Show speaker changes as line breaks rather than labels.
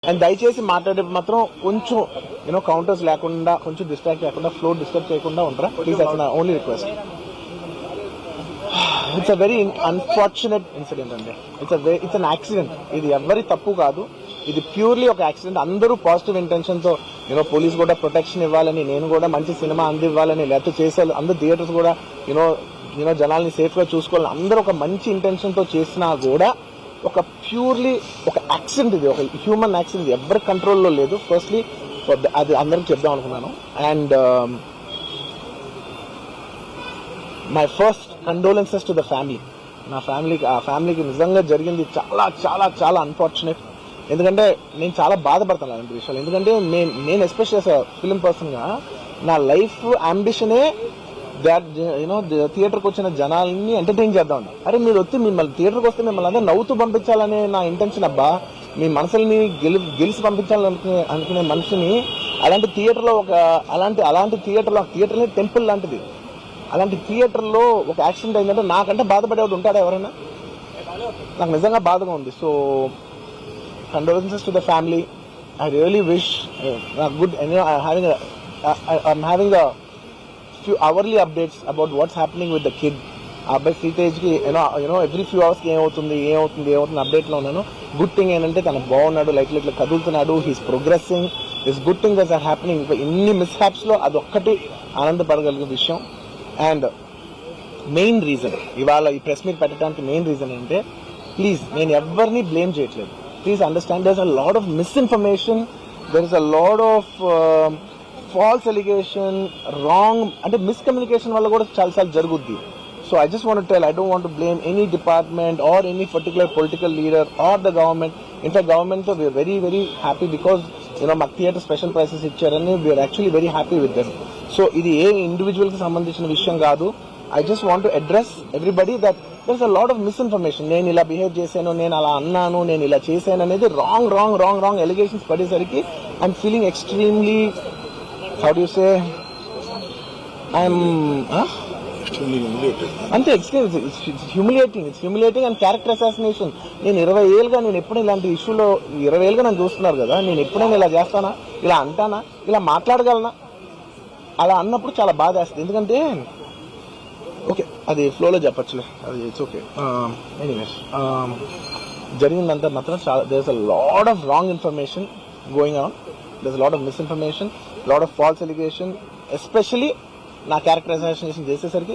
And దయచేసి మాట్లాడేటప్పుడు మాత్రం కొంచెం కౌంటర్స్ లేకుండా, కొంచెం డిస్ట్రాక్ట్ లేకుండా, ఫ్లో డిస్టర్బ్ చేయకుండా ఉంటారా ప్లీజ్. అట్లా only request. It's a very unfortunate incident అండి. It's an accident. ఇది ఎవరి తప్పు కాదు, ఇది ప్యూర్లీ ఒక యాక్సిడెంట్. అందరూ పాజిటివ్ ఇంటెన్షన్ తో పోలీస్ కూడా ప్రొటెక్షన్ ఇవ్వాలని, నేను కూడా మంచి సినిమా అందివ్వాలని, లేకపోతే చేసే అందరు థియేటర్స్ కూడా జనాల్ని సేఫ్ గా చూసుకోవాలని అందరూ ఒక మంచి ఇంటెన్షన్ తో చేసినా కూడా ఒక ప్యూర్లీ ఒక యాక్సిడెంట్, ఇది ఒక హ్యూమన్ యాక్సిడెంట్, ఎవరి కంట్రోల్లో లేదు. ఫస్ట్లీ అది అందరికి చెప్దాం అనుకున్నాను. And my first condolences to the family. ఆ ఫ్యామిలీకి నిజంగా జరిగింది చాలా చాలా చాలా అన్ఫార్చునేట్. ఎందుకంటే నేను చాలా బాధపడతాను అలాంటి విషయాలు. ఎందుకంటే నేను ఎస్పెషల్ ఫిలిం పర్సన్ గా నా లైఫ్ అంబిషనే థియేటర్కి వచ్చిన జనాల్ని ఎంటర్టైన్ చేద్దాం. అరే మీరు వచ్చి మిమ్మల్ని థియేటర్కి వస్తే మిమ్మల్ని అందరూ నవ్వుతూ పంపించాలనే నా ఇంటెన్షన్. అబ్బా, మీ మనసుల్ని గెలిచి పంపించాలనుకునే మనిషిని అలాంటి థియేటర్లో అలాంటి థియేటర్ని టెంపుల్ లాంటిది, అలాంటి థియేటర్లో ఒక యాక్సిడెంట్ అయిందంటే నాకంటే బాధపడేవాడు ఉంటాడా ఎవరైనా? నాకు నిజంగా బాధగా ఉంది. So condolences to the family. I really wish good. I'm having a few hourly updates about what's happening with the kid. అబ్బాయి శ్రీతేజ్ కి ఎవ్రీ ఫ్యూ అవర్స్ కి ఏమవుతుంది అప్డేట్ లో ఉన్నాను. గుడ్ థింగ్ ఏంటంటే తను బాగున్నాడు, లైట్ ఇట్లా కదులుతున్నాడు, he's progressing. This good thing that's are happening. ఇంకా ఇన్ని మిస్ హ్యాప్స్ లో అదొక్కటి ఆనందపడగలిగే విషయం. అండ్ మెయిన్ రీజన్ ఇవాళ ఈ ప్రెస్ మీట్ పెట్టడానికి మెయిన్ రీజన్ ఏంటంటే, ప్లీజ్ నేను ఎవరిని బ్లేమ్ చేయట్లేదు. Please understand, there is a lot of misinformation, there is a lot of false allegation, wrong అంటే మిస్కమ్యూనికేషన్ వల్ల కూడా చాలాసార్లు జరుగుద్ది. So I just want to tell, I don't want to blame any department or any particular political leader or the government. In fact government తో we are very very happy because మాకు theatre special prices ఇచ్చారని we're actually very happy with them. So ఇది ఏ individual కి సంబంధించిన విషయం కాదు. I just want to address everybody that there is a lot of misinformation. నేను ఇలా బిహేవ్ చేశాను, నేను అలా అన్నాను, నేను ఇలా చేశాను అనేది రాంగ్ ఎలిగేషన్స్ పడేసరికి I'm feeling extremely, how do you say, అంతే, it's humiliating and character assassination. నేను 20 ఏళ్ళుగా నేను ఎప్పుడు ఇలాంటి ఇష్యూలో 20 ఏళ్ళుగా నన్ను చూస్తున్నారు కదా, నేను ఎప్పుడైనా ఇలా చేస్తానా, ఇలా అంటానా, ఇలా మాట్లాడగలనా? అలా అన్నప్పుడు చాలా బాధ వేస్తుంది. ఎందుకంటే ఓకే అది ఫ్లోలో చెప్పచ్చులే, అది ఇట్స్ ఓకే. ఎనీవేస్ జరిగిందంతా మాత్రం చాలా, there is a lot of wrong information going on. There's a lot of misinformation, lot of false allegation, especially నా క్యారెక్టర్ అసాసినేషన్ చేసేసరికి